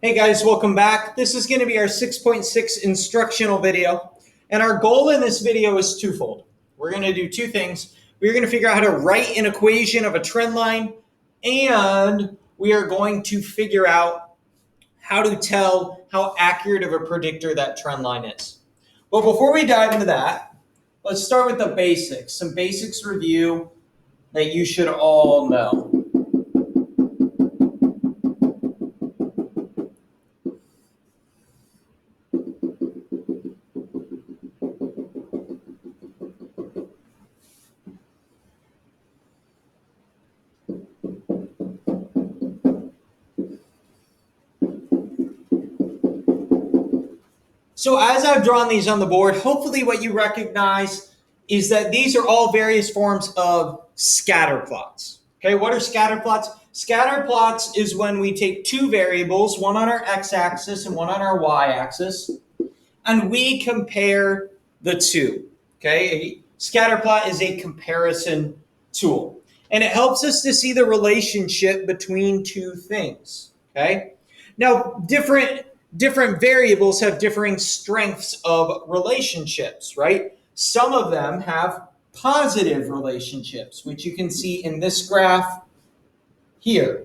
Hey guys, welcome back. This is going to be our 6.6 instructional video. And our goal in this video is twofold. We're going to do two things. We're going to figure out how to write an equation of a trend line, and we are going to figure out how to tell how accurate of a predictor that trend line is. But before we dive into that, let's start with the basics. Some basics review that you should all know. So as I've drawn these on the board, hopefully what you recognize is that these are all various forms of scatter plots. Okay, what are scatter plots? Scatter plots is when we take two variables, one on our x-axis and one on our y-axis, and we compare the two. Okay, a scatter plot is a comparison tool, and it helps us to see the relationship between two things. Okay, now different variables have differing strengths of relationships, right? Some of them have positive relationships, which you can see in this graph here.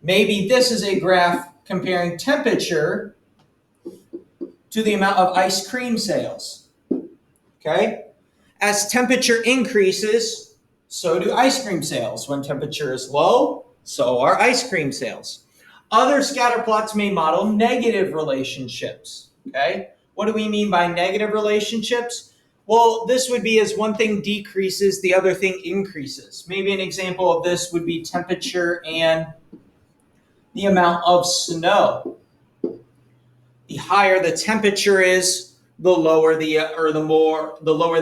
Maybe this is a graph comparing temperature to the amount of ice cream sales. Okay? As temperature increases, so do ice cream sales. When temperature is low, so are ice cream sales. Other scatter plots may model negative relationships. Okay? What do we mean by negative relationships? Well, this would be as one thing decreases, the other thing increases. Maybe an example of this would be temperature and the amount of snow. The higher the temperature is, the lower the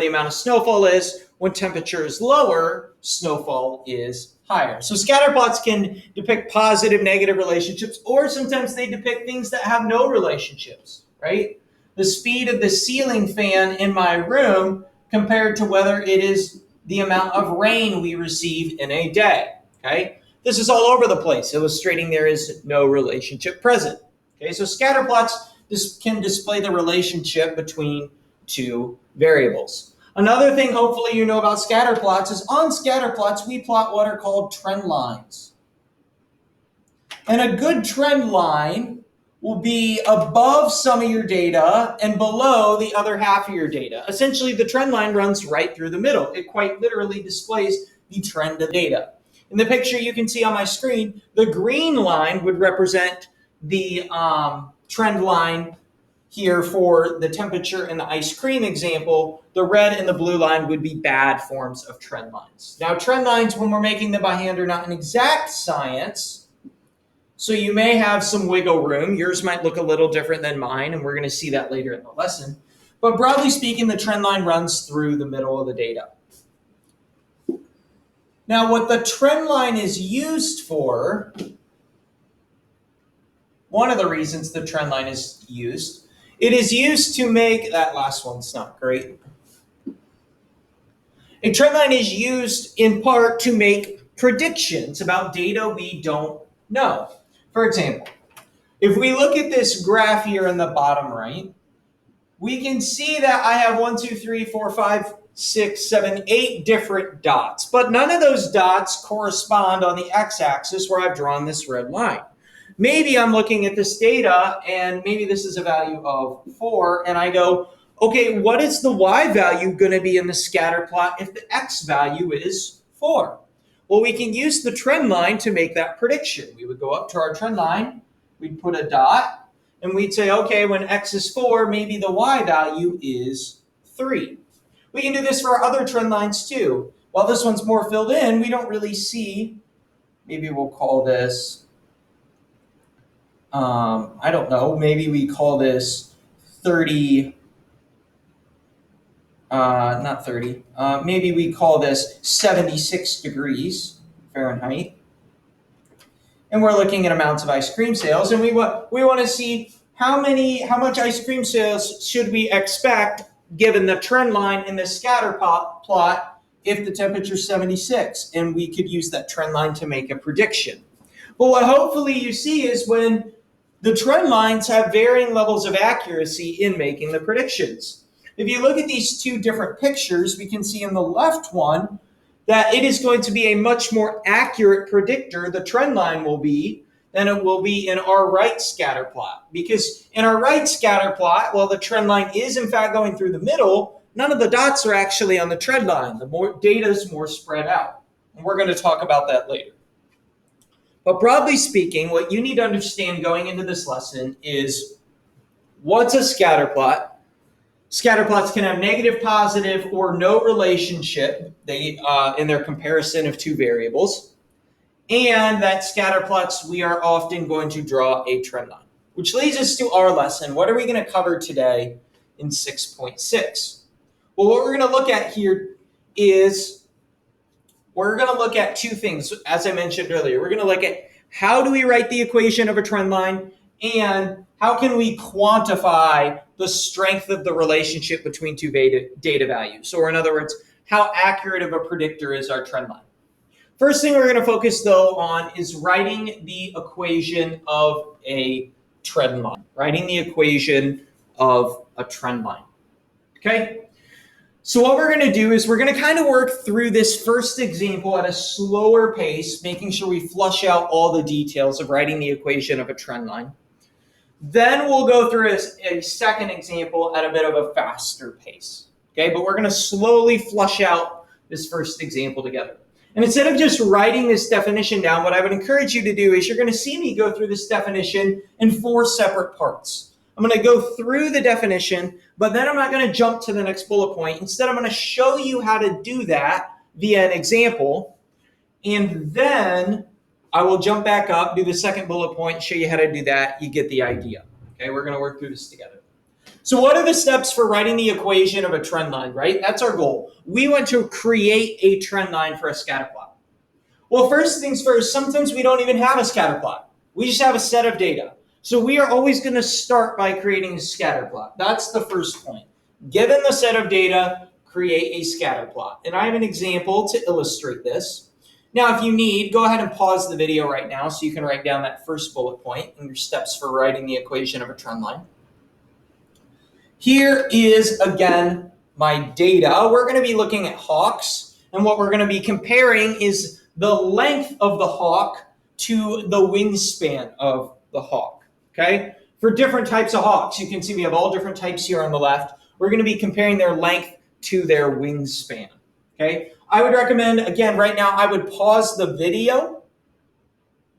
amount of snowfall is. When temperature is lower, snowfall is higher. So scatter plots can depict positive, negative relationships, or sometimes they depict things that have no relationships, right? The speed of the ceiling fan in my room compared to whether it is the amount of rain we receive in a day, okay? This is all over the place, illustrating there is no relationship present. Okay, so scatter plots can display the relationship between two variables. Another thing hopefully you know about scatter plots is on scatter plots we plot what are called trend lines. And a good trend line will be above some of your data and below the other half of your data. Essentially, the trend line runs right through the middle. It quite literally displays the trend of data. In the picture you can see on my screen, the green line would represent the trend line here for the temperature and the ice cream example. The red and the blue line would be bad forms of trend lines. Now, trend lines, when we're making them by hand, are not an exact science, so you may have some wiggle room. Yours might look a little different than mine, and we're going to see that later in the lesson. But broadly speaking, the trend line runs through the middle of the data. Now, what the trend line is used for, one of the reasons the trend line is used, it is used to make, that last one's not great. A trend line is used in part to make predictions about data we don't know. For example, if we look at this graph here in the bottom right, we can see that I have 1, 2, 3, 4, 5, 6, 7, 8 different dots, but none of those dots correspond on the x-axis where I've drawn this red line. Maybe I'm looking at this data and maybe this is a value of 4 and I go, okay, what is the y value going to be in the scatter plot if the x value is 4? Well, we can use the trend line to make that prediction. We would go up to our trend line, we'd put a dot, and we'd say, okay, when x is 4, maybe the y value is 3. We can do this for our other trend lines too. While this one's more filled in, we don't really see, maybe we'll call this, I don't know, maybe we call this 30, not 30, maybe we call this 76 degrees Fahrenheit. And we're looking at amounts of ice cream sales, and we want to see how much ice cream sales should we expect given the trend line in the scatter plot if the temperature is 76, and we could use that trend line to make a prediction. But what hopefully you see is when the trend lines have varying levels of accuracy in making the predictions. If you look at these two different pictures, we can see in the left one that it is going to be a much more accurate predictor, the trend line will be, than it will be in our right scatter plot. Because in our right scatter plot, while the trend line is in fact going through the middle, none of the dots are actually on the trend line. The more data is more spread out. And we're going to talk about that later. But broadly speaking, what you need to understand going into this lesson is what's a scatter plot. Scatter plots can have negative, positive, or no relationship in their comparison of two variables. And that scatter plots, we are often going to draw a trend line. Which leads us to our lesson. What are we going to cover today in 6.6? Well, what we're going to look at here is we're going to look at two things, as I mentioned earlier. We're going to look at how do we write the equation of a trend line, and how can we quantify the strength of the relationship between two data values. Or in other words, how accurate of a predictor is our trend line. First thing we're going to focus, though, on is writing the equation of a trend line. Writing the equation of a trend line. Okay? So what we're going to do is we're going to kind of work through this first example at a slower pace, making sure we flush out all the details of writing the equation of a trend line. Then we'll go through a second example at a bit of a faster pace. Okay, but we're going to slowly flush out this first example together. And instead of just writing this definition down, what I would encourage you to do is you're going to see me go through this definition in 4 separate parts. I'm going to go through the definition, but then I'm not going to jump to the next bullet point. Instead, I'm going to show you how to do that via an example, and then I will jump back up, do the second bullet point, show you how to do that. You get the idea. Okay, we're going to work through this together. So what are the steps for writing the equation of a trend line, right? That's our goal. We want to create a trend line for a scatter plot. Well, first things first, sometimes we don't even have a scatter plot. We just have a set of data. So we are always going to start by creating a scatter plot. That's the first point. Given the set of data, create a scatter plot. And I have an example to illustrate this. Now, if you need, go ahead and pause the video right now so you can write down that first bullet point and your steps for writing the equation of a trend line. Here is, again, my data. We're going to be looking at hawks, and what we're going to be comparing is the length of the hawk to the wingspan of the hawk. Okay? For different types of hawks, you can see we have all different types here on the left. We're going to be comparing their length to their wingspan. Okay? I would recommend, again, right now, I would pause the video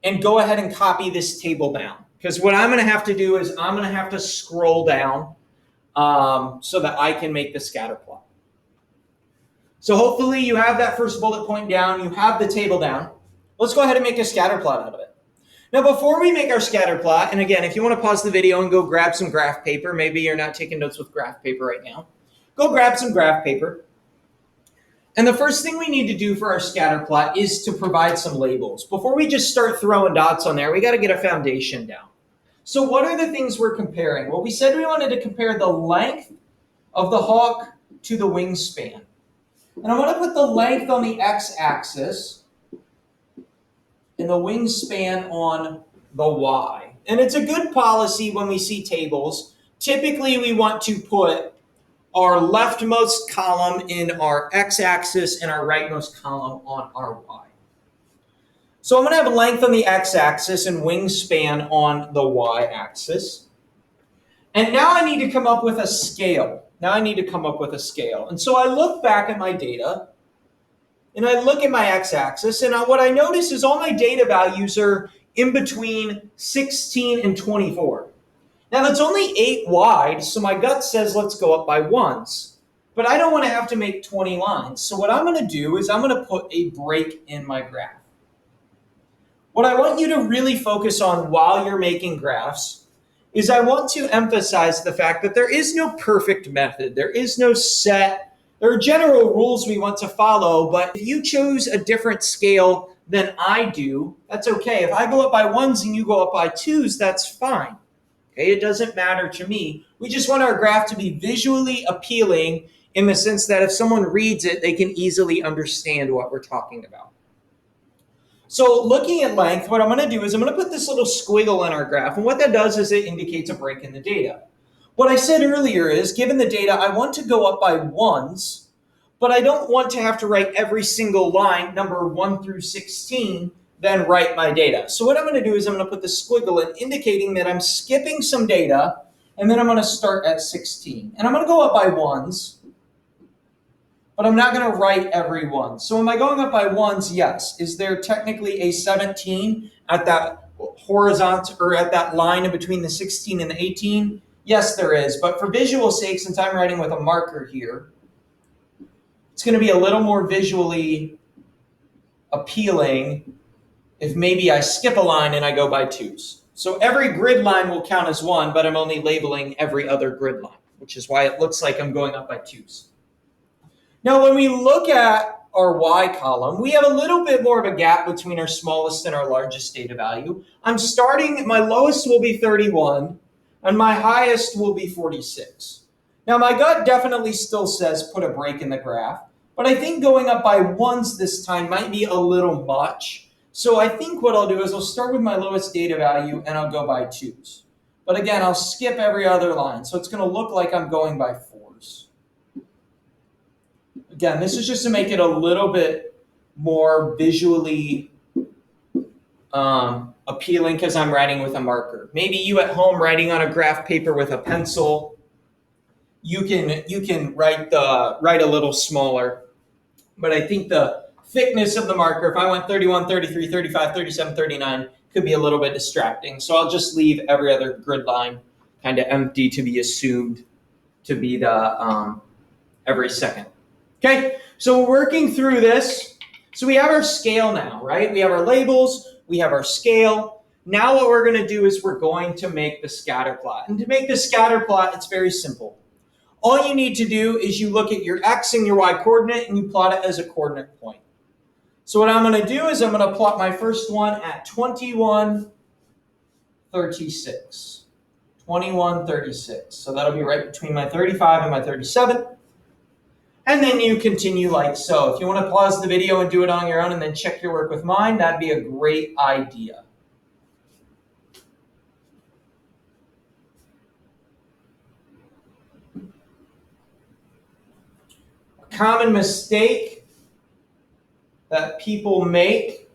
and go ahead and copy this table down. Because what I'm going to have to do is I'm going to have to scroll down so that I can make the scatter plot. So hopefully you have that first bullet point down. You have the table down. Let's go ahead and make a scatter plot out of it. Now, before we make our scatter plot, and again, if you want to pause the video and go grab some graph paper, maybe you're not taking notes with graph paper right now, go grab some graph paper. And the first thing we need to do for our scatter plot is to provide some labels. Before we just start throwing dots on there, we got to get a foundation down. So what are the things we're comparing? Well, we said we wanted to compare the length of the hawk to the wingspan. And I'm going to put the length on the x-axis and the wingspan on the y. And it's a good policy when we see tables. Typically, we want to put our leftmost column in our x-axis and our rightmost column on our y. So I'm going to have length on the x-axis and wingspan on the y-axis. And now I need to come up with a scale. And so I look back at my data, and I look at my x-axis, and what I notice is all my data values are in between 16 and 24. Now, that's only 8 wide, so my gut says let's go up by ones. But I don't want to have to make 20 lines. So what I'm going to do is I'm going to put a break in my graph. What I want you to really focus on while you're making graphs is I want to emphasize the fact that there is no perfect method. There is no set. There are general rules we want to follow, but if you choose a different scale than I do, that's okay. If I go up by ones and you go up by twos, that's fine. Okay, it doesn't matter to me. We just want our graph to be visually appealing in the sense that if someone reads it, they can easily understand what we're talking about. So looking at length, what I'm going to do is I'm going to put this little squiggle in our graph. And what that does is it indicates a break in the data. What I said earlier is, given the data, I want to go up by ones, but I don't want to have to write every single line, number 1 through 16, then write my data. So what I'm going to do is I'm going to put the squiggle in, indicating that I'm skipping some data, and then I'm going to start at 16. And I'm going to go up by ones, but I'm not going to write every one. So am I going up by ones? Yes. Is there technically a 17 at that horizontal, or at that line in between the 16 and the 18? Yes, there is. But for visual sake, since I'm writing with a marker here, it's going to be a little more visually appealing if maybe I skip a line and I go by twos. So every grid line will count as one, but I'm only labeling every other grid line, which is why it looks like I'm going up by twos. Now, when we look at our Y column, we have a little bit more of a gap between our smallest and our largest data value. I'm starting, my lowest will be 31, and my highest will be 46. Now, my gut definitely still says put a break in the graph, but I think going up by ones this time might be a little much. So I think what I'll do is I'll start with my lowest data value, and I'll go by twos. But again, I'll skip every other line, so it's going to look like I'm going by fours. Again, this is just to make it a little bit more visually appealing because I'm writing with a marker. Maybe you at home writing on a graph paper with a pencil, you can write a little smaller. But I think the thickness of the marker, if I went 31, 33, 35, 37, 39, could be a little bit distracting. So I'll just leave every other grid line kind of empty to be assumed to be the every second. Okay, so we're working through this. So we have our scale now, right? We have our labels, we have our scale. Now what we're going to do is we're going to make the scatter plot. And to make the scatter plot, it's very simple. All you need to do is you look at your X and your Y coordinate and you plot it as a coordinate point. So what I'm going to do is I'm going to plot my first one at 21, 36. 21, 36. So that'll be right between my 35 and my 37. And then you continue like so. If you want to pause the video and do it on your own and then check your work with mine, that'd be a great idea. A common mistake that people make,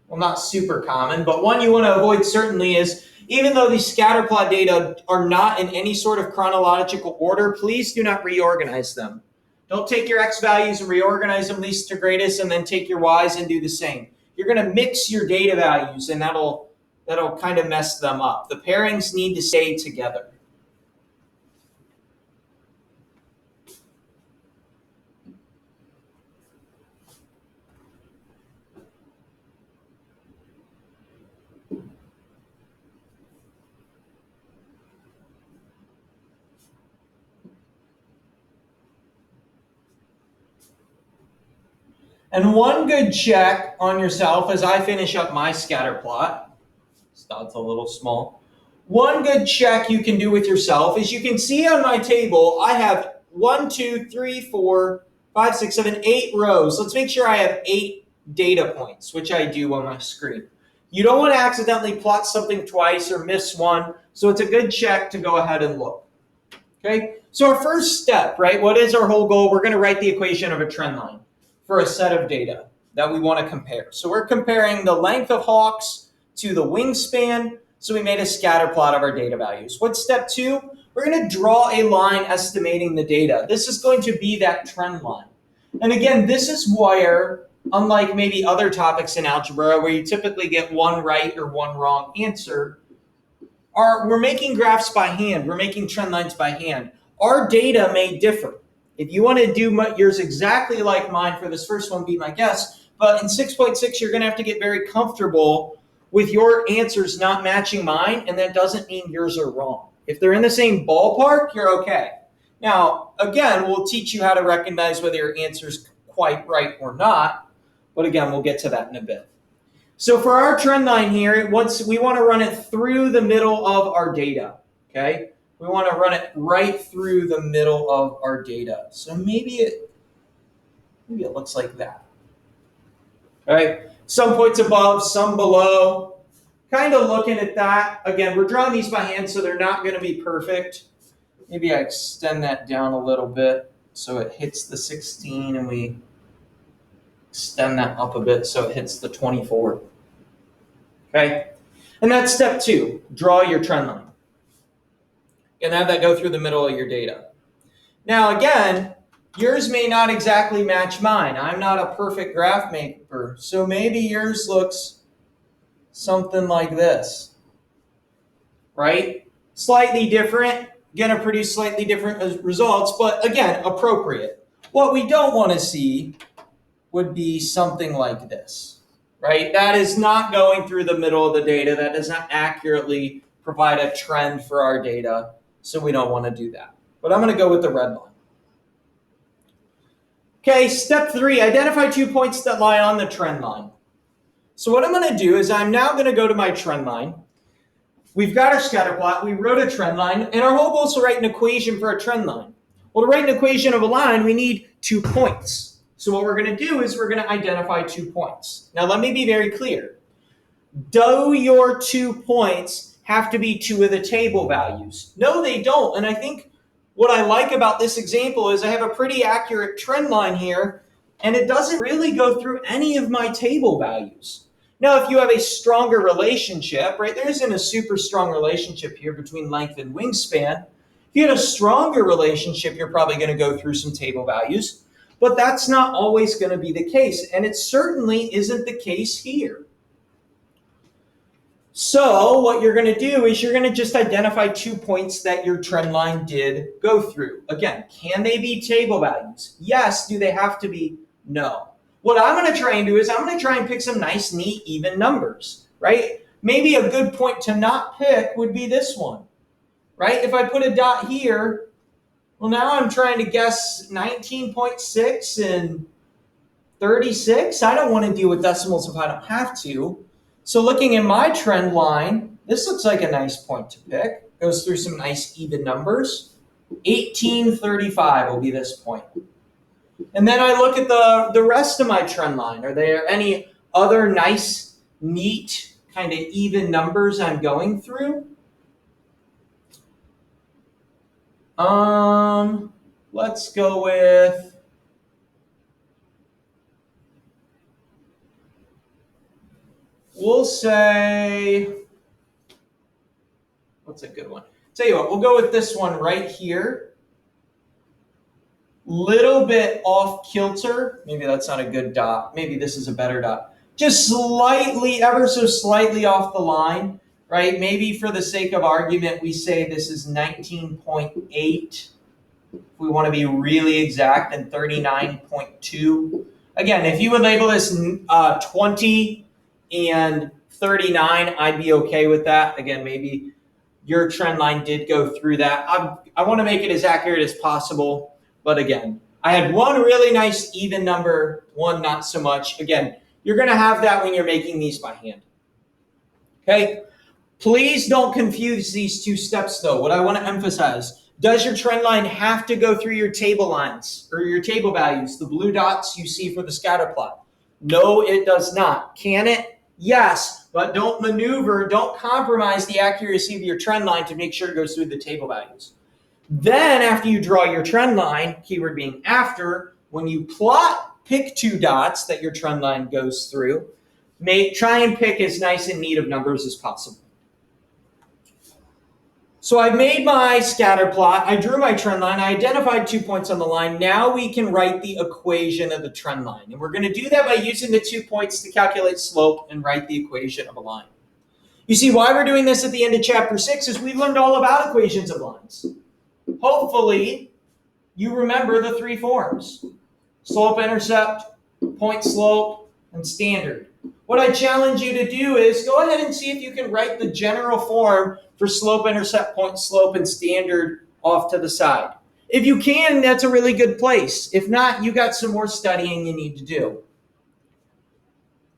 well, not super common, but one you want to avoid certainly is, even though these scatter plot data are not in any sort of chronological order, please do not reorganize them. Don't take your X values and reorganize them least to greatest and then take your Y's and do the same. You're going to mix your data values and that'll kind of mess them up. The pairings need to stay together. And one good check on yourself as I finish up my scatter plot, that's a little small. One good check you can do with yourself is you can see on my table, I have 1, 2, 3, 4, 5, 6, 7, 8 rows. Let's make sure I have 8 data points, which I do on my screen. You don't want to accidentally plot something twice or miss one, so it's a good check to go ahead and look. Okay, so our first step, right? What is our whole goal? We're going to write the equation of a trend line for a set of data that we want to compare. So we're comparing the length of hawks to the wingspan. So we made a scatter plot of our data values. What's step 2? We're going to draw a line estimating the data. This is going to be that trend line. And again, this is where, unlike maybe other topics in algebra where you typically get one right or one wrong answer, we're making graphs by hand. We're making trend lines by hand. Our data may differ. If you want to do yours exactly like mine for this first one, be my guest. But in 6.6, you're going to have to get very comfortable with your answers not matching mine, and that doesn't mean yours are wrong. If they're in the same ballpark, you're okay. Now, again, we'll teach you how to recognize whether your answer's quite right or not. But again, we'll get to that in a bit. So for our trend line here, once we want to run it through the middle of our data, okay? We want to run it right through the middle of our data. So maybe it looks like that. All right. Some points above, some below. Kind of looking at that. Again, we're drawing these by hand, so they're not going to be perfect. Maybe I extend that down a little bit so it hits the 16, and we extend that up a bit so it hits the 24. Okay? And that's step 2. Draw your trend line. And have that go through the middle of your data. Now, again, yours may not exactly match mine. I'm not a perfect graph maker, so maybe yours looks something like this, right? Slightly different, going to produce slightly different results, but again, appropriate. What we don't want to see would be something like this, right? That is not going through the middle of the data. That does not accurately provide a trend for our data, so we don't want to do that. But I'm going to go with the red line. Okay, step 3, identify 2 points that lie on the trend line. So what I'm going to do is I'm now going to go to my trend line. We've got our scatter plot, we wrote a trend line, and our whole goal is to write an equation for a trend line. Well, to write an equation of a line, we need 2 points. So what we're going to do is we're going to identify 2 points. Now let me be very clear. Do your 2 points have to be 2 of the table values? No, they don't. And I think what I like about this example is I have a pretty accurate trend line here, and it doesn't really go through any of my table values. Now, if you have a stronger relationship, right, there isn't a super strong relationship here between length and wingspan. If you had a stronger relationship, you're probably going to go through some table values, but that's not always going to be the case, and it certainly isn't the case here. So what you're going to do is you're going to just identify 2 points that your trend line did go through. Again, can they be table values? Yes. Do they have to be? No. What I'm going to try and do is I'm going to try and pick some nice, neat, even numbers, right? Maybe a good point to not pick would be this one, right? If I put a dot here, well, now I'm trying to guess 19.6 and 36. I don't want to deal with decimals if I don't have to. So looking at my trend line, this looks like a nice point to pick. Goes through some nice even numbers. 1835 will be this point. And then I look at the rest of my trend line. Are there any other nice, neat, kind of even numbers I'm going through? Let's go with... We'll say, what's a good one? Tell you what, we'll go with this one right here. Little bit off kilter. Maybe that's not a good dot. Maybe this is a better dot. Just slightly, ever so slightly off the line, right? Maybe for the sake of argument, we say this is 19.8. If we want to be really exact, and 39.2. Again, if you would label this 20 and 39, I'd be okay with that. Again, maybe your trend line did go through that. I want to make it as accurate as possible. But again, I had one really nice even number, one not so much. Again, you're going to have that when you're making these by hand. Okay? Please don't confuse these 2 steps, though. What I want to emphasize, does your trend line have to go through your table lines or your table values, the blue dots you see for the scatter plot? No, it does not. Can it? Yes, but don't maneuver, don't compromise the accuracy of your trend line to make sure it goes through the table values. Then after you draw your trend line, keyword being after, when you plot, pick 2 dots that your trend line goes through. Try and pick as nice and neat of numbers as possible. So I've made my scatter plot, I drew my trend line, I identified 2 points on the line. Now we can write the equation of the trend line. And we're going to do that by using the 2 points to calculate slope and write the equation of a line. You see why we're doing this at the end of chapter 6 is we've learned all about equations of lines. Hopefully, you remember the 3 forms: slope, intercept, point slope, and standard. What I challenge you to do is go ahead and see if you can write the general form for slope, intercept, point slope, and standard off to the side. If you can, that's a really good place. If not, you got some more studying you need to do.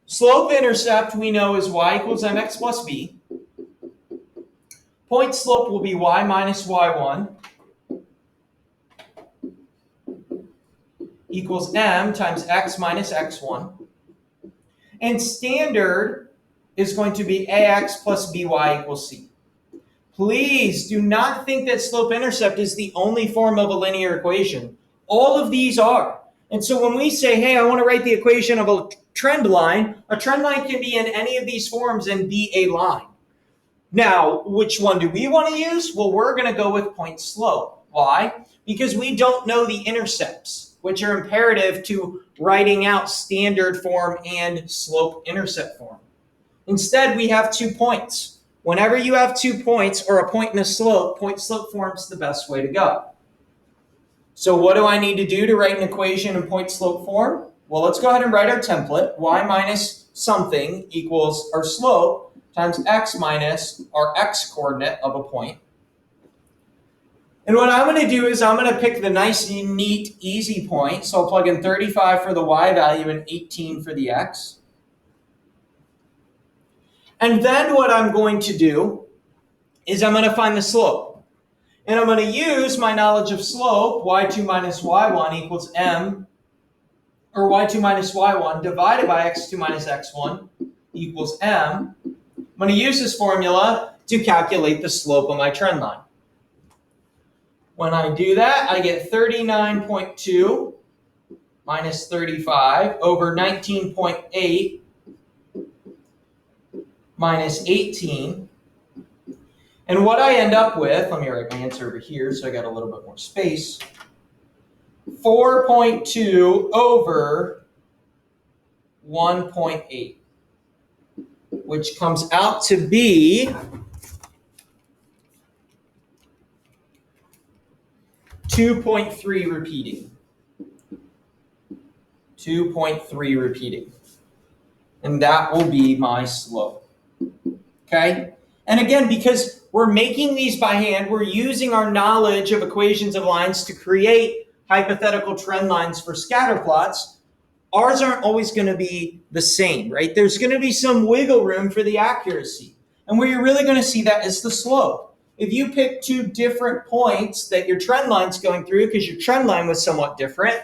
Slope intercept we know is y equals mx plus b. Point slope will be y minus y1 equals m times x minus x1. And standard is going to be ax plus by equals c. Please do not think that slope-intercept is the only form of a linear equation. All of these are. And so when we say, hey, I want to write the equation of a trend line can be in any of these forms and be a line. Now, which one do we want to use? Well, we're going to go with point slope. Why? Because we don't know the intercepts, which are imperative to writing out standard form and slope-intercept form. Instead, we have 2 points. Whenever you have 2 points or a point and a slope, point-slope form's the best way to go. So what do I need to do to write an equation in point-slope form? Well, let's go ahead and write our template. Y minus something equals our slope times x minus our x coordinate of a point. And what I'm going to do is I'm going to pick the nice, neat, easy point. So I'll plug in 35 for the y value and 18 for the x. And then what I'm going to do is I'm going to find the slope. And I'm going to use my knowledge of slope, y2 minus y1 equals m, or y2 minus y1 divided by x2 minus x1 equals m. I'm going to use this formula to calculate the slope of my trend line. When I do that, I get 39.2 minus 35 over 19.8 minus 18. And what I end up with, let me write my answer over here so I got a little bit more space. 4.2 over 1.8, which comes out to be 2.3 repeating. 2.3 repeating. And that will be my slope. Okay? And again, because we're making these by hand, we're using our knowledge of equations of lines to create hypothetical trend lines for scatter plots. Ours aren't always going to be the same, right? There's going to be some wiggle room for the accuracy. And where you're really going to see that is the slope. If you pick 2 different points that your trend line's going through because your trend line was somewhat different,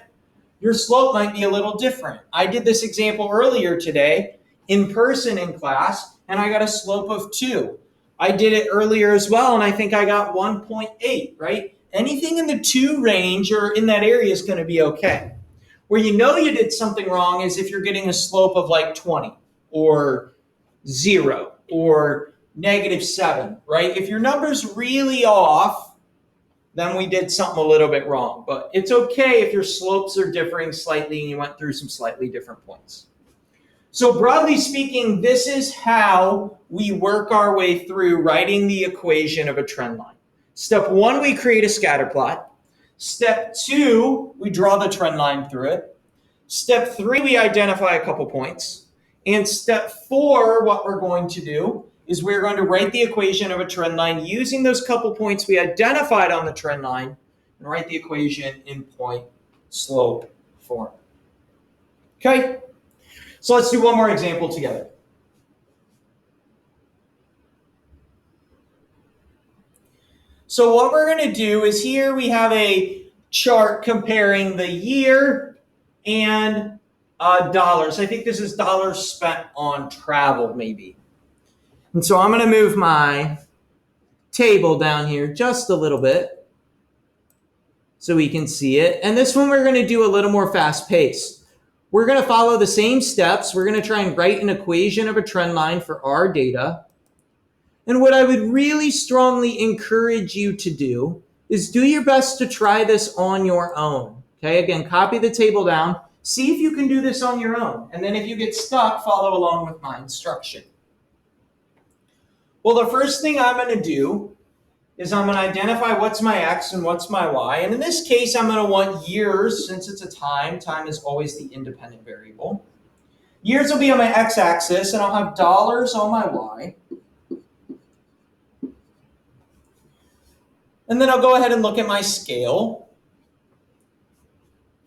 your slope might be a little different. I did this example earlier today in person in class, and I got a slope of 2. I did it earlier as well, and I think I got 1.8, right? Anything in the 2 range or in that area is going to be okay. Where you know you did something wrong is if you're getting a slope of like 20 or 0 or -7, right? If your number's really off, then we did something a little bit wrong. But it's okay if your slopes are differing slightly and you went through some slightly different points. So broadly speaking, this is how we work our way through writing the equation of a trend line. Step 1, we create a scatter plot. Step 2, we draw the trend line through it. Step 3, we identify a couple points. And step 4, what we're going to do is we're going to write the equation of a trend line using those couple points we identified on the trend line and write the equation in point slope form. Okay? So let's do one more example together. So what we're going to do is here we have a chart comparing the year and dollars. I think this is dollars spent on travel maybe. And so I'm going to move my table down here just a little bit so we can see it. And this one we're going to do a little more fast paced. We're going to follow the same steps. We're going to try and write an equation of a trend line for our data. And what I would really strongly encourage you to do is do your best to try this on your own. Okay, again, copy the table down. See if you can do this on your own. And then if you get stuck, follow along with my instruction. Well, the first thing I'm going to do is I'm going to identify what's my x and what's my y. And in this case, I'm going to want years since it's a time. Time is always the independent variable. Years will be on my x-axis, and I'll have dollars on my y. And then I'll go ahead and look at my scale.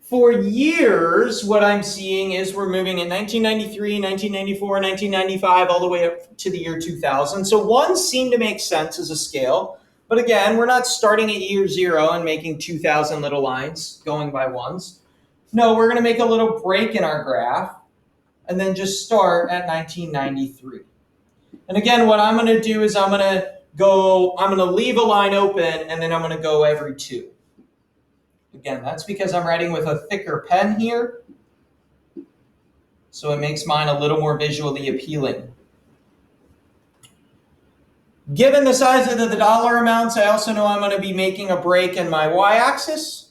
For years, what I'm seeing is we're moving in 1993, 1994, 1995, all the way up to the year 2000. So ones seem to make sense as a scale. But again, we're not starting at year 0 and making 2,000 little lines going by ones. No, we're going to make a little break in our graph. and then just start at 1993. And again, what I'm going to do is I'm going to leave a line open, and then I'm going to go every 2. Again, that's because I'm writing with a thicker pen here, so it makes mine a little more visually appealing. Given the size of the dollar amounts, I also know I'm going to be making a break in my y-axis.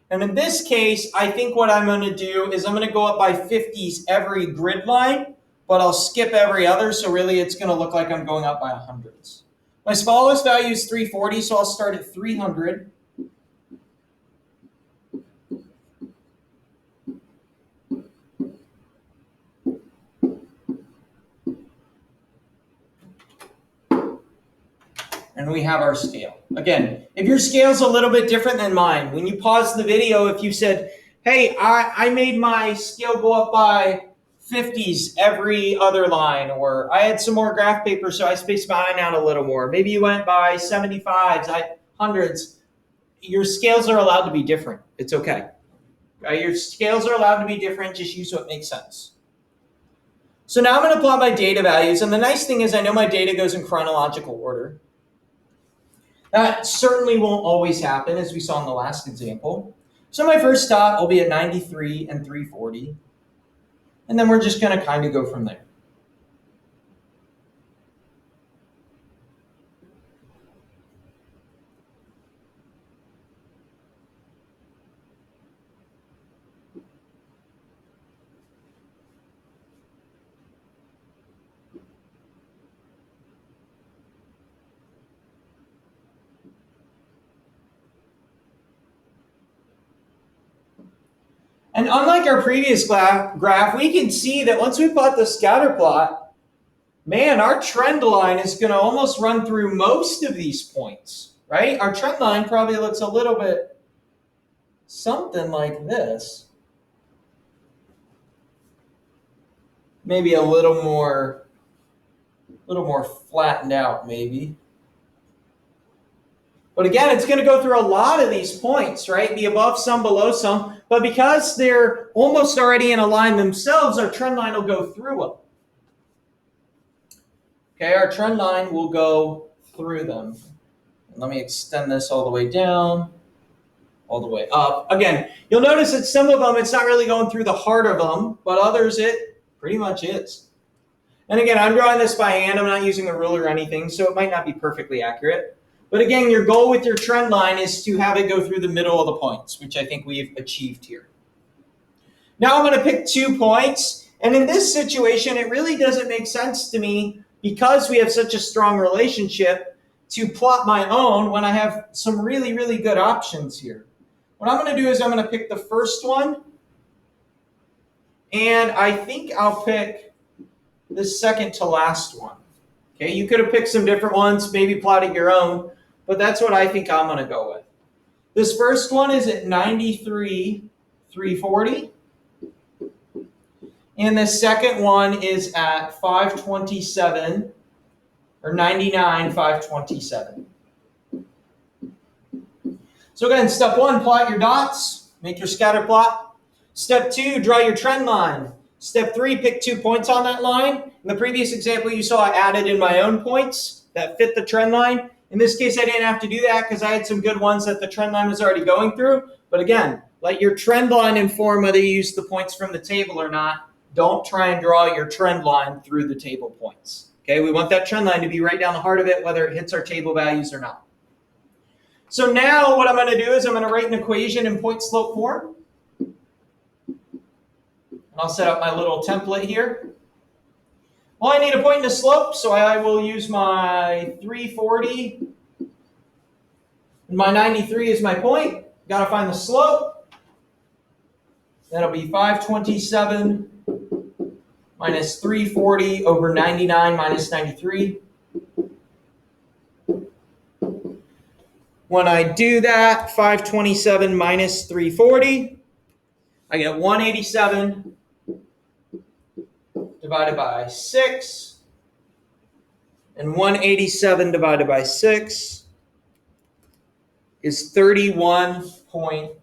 And in this case, I think what I'm going to do is I'm going to go up by 50s every grid line, but I'll skip every other, so really it's going to look like I'm going up by 100s. My smallest value is 340, so I'll start at 300. And we have our scale. Again, if your scale's a little bit different than mine, when you pause the video, if you said, hey, I made my scale go up by 50s every other line, or I had some more graph paper, so I spaced mine out a little more. Maybe you went by 75s, 100s. Your scales are allowed to be different. It's okay. Your scales are allowed to be different. Just use what makes sense. So now I'm going to plot my data values. And the nice thing is I know my data goes in chronological order. That certainly won't always happen, as we saw in the last example. So my first stop will be at 93 and 340. And then we're just going to kind of go from there. And unlike our previous graph, we can see that once we plot the scatter plot, man, our trend line is going to almost run through most of these points, right? Our trend line probably looks a little bit something like this. Maybe a little more flattened out, maybe. But again, it's going to go through a lot of these points, right? The above some, below some. But because they're almost already in a line themselves, our trend line will go through them. Okay, our trend line will go through them. Let me extend this all the way down, all the way up. Again, you'll notice that some of them, it's not really going through the heart of them, but others, it pretty much is. And again, I'm drawing this by hand. I'm not using a ruler or anything, so it might not be perfectly accurate. But again, your goal with your trend line is to have it go through the middle of the points, which I think we've achieved here. Now I'm going to pick 2 points. And in this situation, it really doesn't make sense to me, because we have such a strong relationship, to plot my own when I have some really, really good options here. What I'm going to do is I'm going to pick the first one. And I think I'll pick the second to last one. Okay, you could have picked some different ones, maybe plotted your own, but that's what I think I'm going to go with. This first one is at 93, 340. And the second one is at 527, or 99, 527. So again, step 1, plot your dots, make your scatter plot. Step 2, draw your trend line. Step 3, pick 2 points on that line. In the previous example you saw, I added in my own points that fit the trend line. In this case, I didn't have to do that because I had some good ones that the trend line was already going through. But again, let your trend line inform whether you use the points from the table or not. Don't try and draw your trend line through the table points. Okay, we want that trend line to be right down the heart of it, whether it hits our table values or not. So now what I'm going to do is I'm going to write an equation in point slope form. And I'll set up my little template here. Well, I need a point and a slope, so I will use my 340. And my 93 is my point. Got to find the slope. That'll be 527 minus 340 over 99 minus 93. When I do that, 527 minus 340, I get 187 divided by 6, and 187 divided by 6 is 31.8.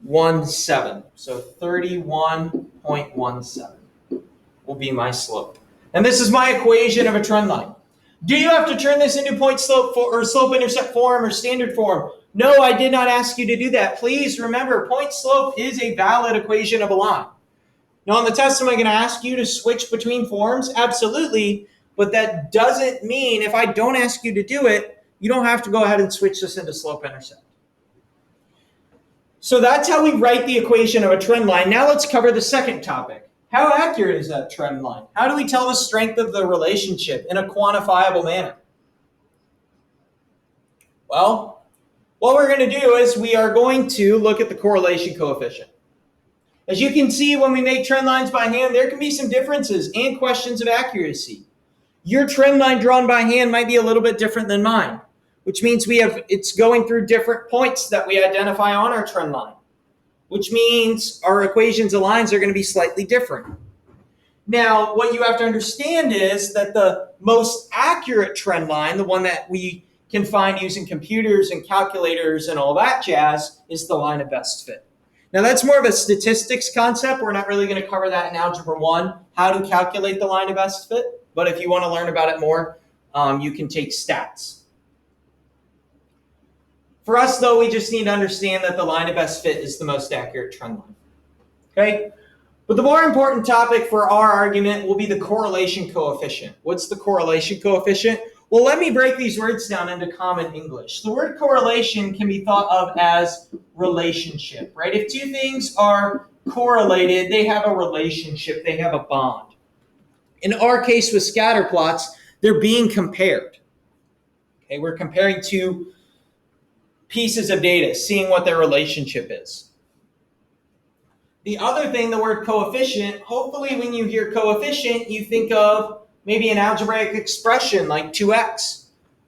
31.17. So 31.17 will be my slope. And this is my equation of a trend line. Do you have to turn this into point slope or slope intercept form or standard form? No, I did not ask you to do that. Please remember, point slope is a valid equation of a line. Now on the test, am I going to ask you to switch between forms? Absolutely. But that doesn't mean if I don't ask you to do it, you don't have to go ahead and switch this into slope intercept. So that's how we write the equation of a trend line. Now let's cover the second topic. How accurate is that trend line? How do we tell the strength of the relationship in a quantifiable manner? Well, what we're going to do is we are going to look at the correlation coefficient. As you can see, when we make trend lines by hand, there can be some differences and questions of accuracy. Your trend line drawn by hand might be a little bit different than mine, which means it's going through different points that we identify on our trend line, which means our equations of lines are going to be slightly different. Now, what you have to understand is that the most accurate trend line, the one that we can find using computers and calculators and all that jazz, is the line of best fit. Now, that's more of a statistics concept. We're not really going to cover that in Algebra 1, how to calculate the line of best fit. But if you want to learn about it more, you can take stats. For us, though, we just need to understand that the line of best fit is the most accurate trend line. Okay? But the more important topic for our argument will be the correlation coefficient. What's the correlation coefficient? Well, let me break these words down into common English. The word correlation can be thought of as relationship, right? If two things are correlated, they have a relationship, they have a bond. In our case with scatter plots, they're being compared. Okay, we're comparing two pieces of data, seeing what their relationship is. The other thing, the word coefficient, hopefully when you hear coefficient, you think of maybe an algebraic expression like 2x,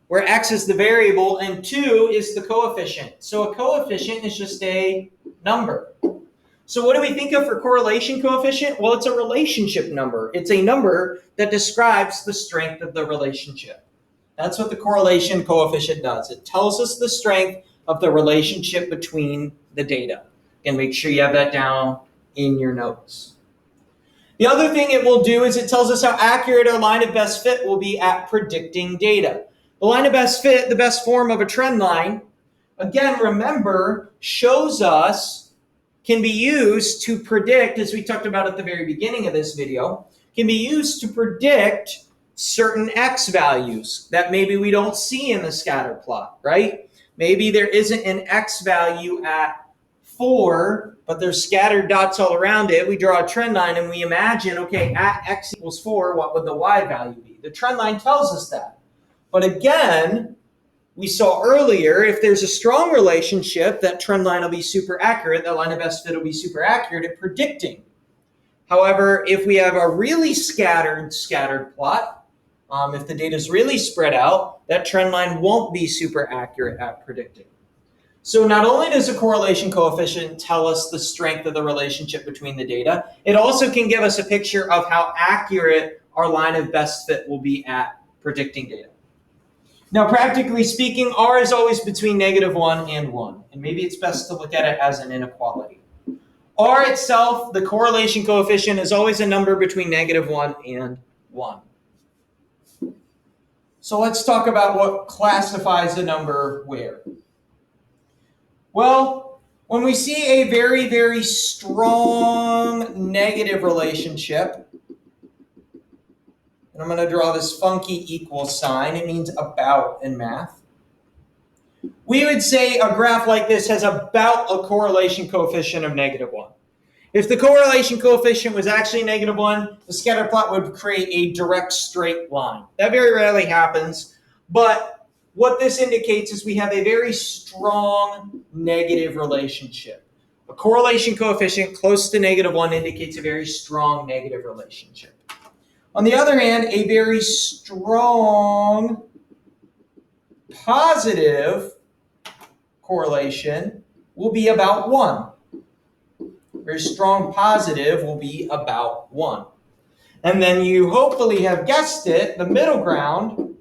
where x is the variable and 2 is the coefficient. So a coefficient is just a number. So what do we think of for correlation coefficient? Well, it's a relationship number. It's a number that describes the strength of the relationship. That's what the correlation coefficient does. It tells us the strength of the relationship between the data. And make sure you have that down in your notes. The other thing it will do is it tells us how accurate our line of best fit will be at predicting data. The line of best fit, the best form of a trend line, again, remember, shows us, can be used to predict, as we talked about at the very beginning of this video, can be used to predict certain x values that maybe we don't see in the scatter plot, right? Maybe there isn't an x value at 4, but there's scattered dots all around it. We draw a trend line and we imagine, okay, at x equals 4, what would the y value be? The trend line tells us that. But again, we saw earlier, if there's a strong relationship, that trend line will be super accurate. That line of best fit will be super accurate at predicting. However, if we have a really scattered plot, if the data is really spread out, that trend line won't be super accurate at predicting. So not only does the correlation coefficient tell us the strength of the relationship between the data, it also can give us a picture of how accurate our line of best fit will be at predicting data. Now, practically speaking, R is always between -1 and 1, and maybe it's best to look at it as an inequality. R itself, the correlation coefficient, is always a number between -1 and 1. So let's talk about what classifies a number where. Well, when we see a very, very strong negative relationship, and I'm going to draw this funky equal sign, it means about in math. We would say a graph like this has about a correlation coefficient of -1. If the correlation coefficient was actually -1, the scatter plot would create a direct straight line. That very rarely happens, but what this indicates is we have a very strong negative relationship. A correlation coefficient close to -1 indicates a very strong negative relationship. On the other hand, a very strong positive correlation will be about 1. Very strong positive will be about 1. And then you hopefully have guessed it, the middle ground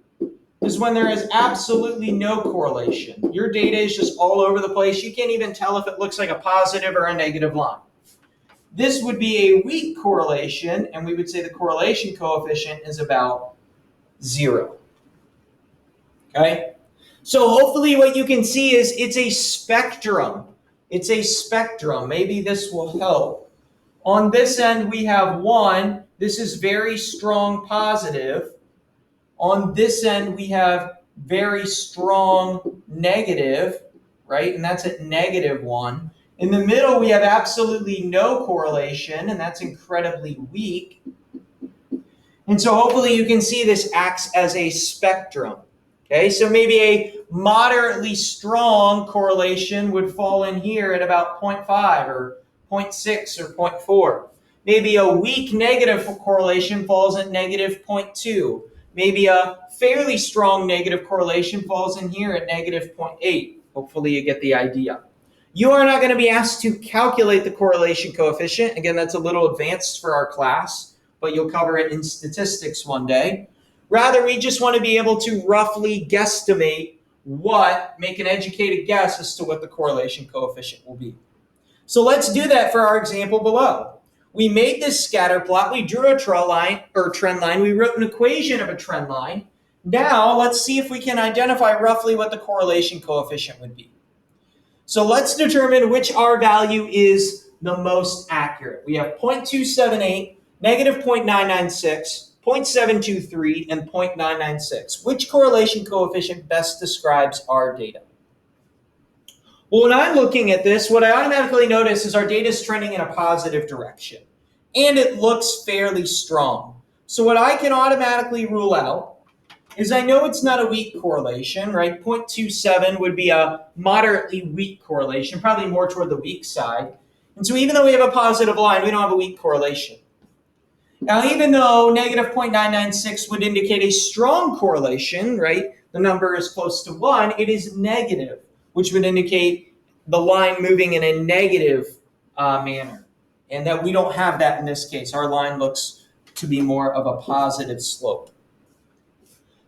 is when there is absolutely no correlation. Your data is just all over the place. You can't even tell if it looks like a positive or a negative line. This would be a weak correlation, and we would say the correlation coefficient is about 0. Okay? So hopefully what you can see is it's a spectrum. It's a spectrum. Maybe this will help. On this end, we have 1. This is very strong positive. On this end, we have very strong negative, right? And that's at -1. In the middle, we have absolutely no correlation, and that's incredibly weak. And so hopefully you can see this acts as a spectrum. Okay, so maybe a moderately strong correlation would fall in here at about 0.5 or 0.6 or 0.4. Maybe a weak negative correlation falls at -0.2. Maybe a fairly strong negative correlation falls in here at -0.8. Hopefully you get the idea. You are not going to be asked to calculate the correlation coefficient. Again, that's a little advanced for our class, but you'll cover it in statistics one day. Rather, we just want to be able to roughly guesstimate make an educated guess as to what the correlation coefficient will be. So let's do that for our example below. We made this scatter plot. We drew a trend line. We wrote an equation of a trend line. Now let's see if we can identify roughly what the correlation coefficient would be. So let's determine which R value is the most accurate. We have 0.278, -0.996, 0.723, and 0.996. Which correlation coefficient best describes our data? Well, when I'm looking at this, what I automatically notice is our data is trending in a positive direction, and it looks fairly strong. So what I can automatically rule out is I know it's not a weak correlation, right? 0.27 would be a moderately weak correlation, probably more toward the weak side. And so even though we have a positive line, we don't have a weak correlation. Now, even though -0.996 would indicate a strong correlation, right? The number is close to 1, it is negative, which would indicate the line moving in a negative manner. And that we don't have that in this case. Our line looks to be more of a positive slope.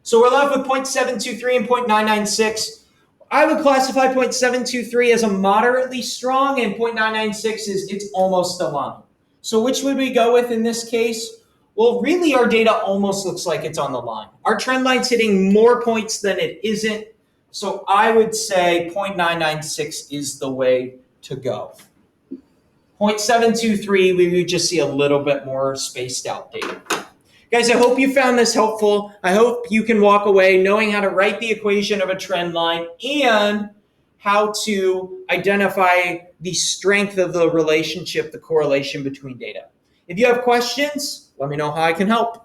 So we're left with 0.723 and 0.996. I would classify 0.723 as a moderately strong, and 0.996 is it's almost a line. So which would we go with in this case? Well, really our data almost looks like it's on the line. Our trend line's hitting more points than it isn't. So I would say 0.996 is the way to go. 0.723, we would just see a little bit more spaced out data. Guys, I hope you found this helpful. I hope you can walk away knowing how to write the equation of a trend line and how to identify the strength of the relationship, the correlation between data. If you have questions, let me know how I can help.